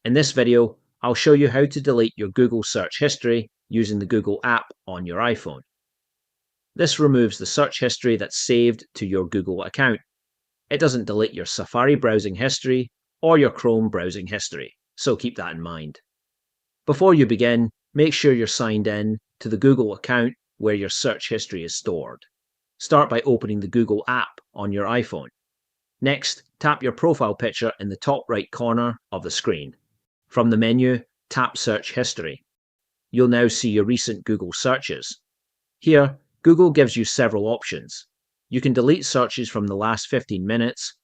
In this video, I'll show you how to delete your Google search history using the Google app on your iPhone. This removes the search history that's saved to your Google account. It doesn't delete your Safari browsing history or your Chrome browsing history, so keep that in mind. Before you begin, make sure you're signed in to the Google account where your search history is stored. Start by opening the Google app on your iPhone. Next, tap your profile picture in the top right corner of the screen. From the menu, tap Search History. You'll now see your recent Google searches. Here, Google gives you several options. You can delete searches from the last 15 minutes,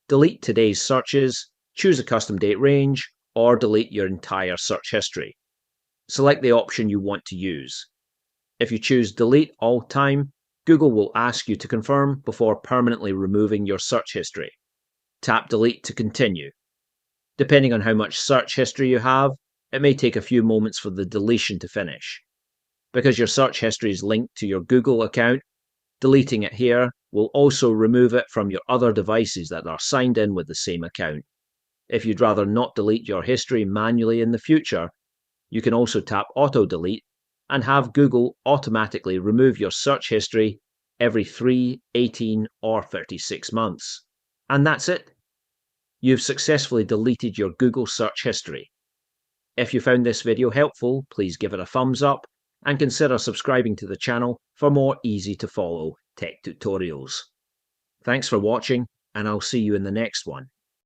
delete today's searches, choose a custom date range, or delete your entire search history. Select the option you want to use. If you choose Delete All Time, Google will ask you to confirm before permanently removing your search history. Tap Delete to continue. Depending on how much search history you have, it may take a few moments for the deletion to finish. Because your search history is linked to your Google account, deleting it here will also remove it from your other devices that are signed in with the same account. If you'd rather not delete your history manually in the future, you can also tap Auto Delete and have Google automatically remove your search history every 3, 18, or 36 months. And that's it. You've successfully deleted your Google search history. If you found this video helpful, please give it a thumbs up and consider subscribing to the channel for more easy to follow tech tutorials. Thanks for watching, and I'll see you in the next one.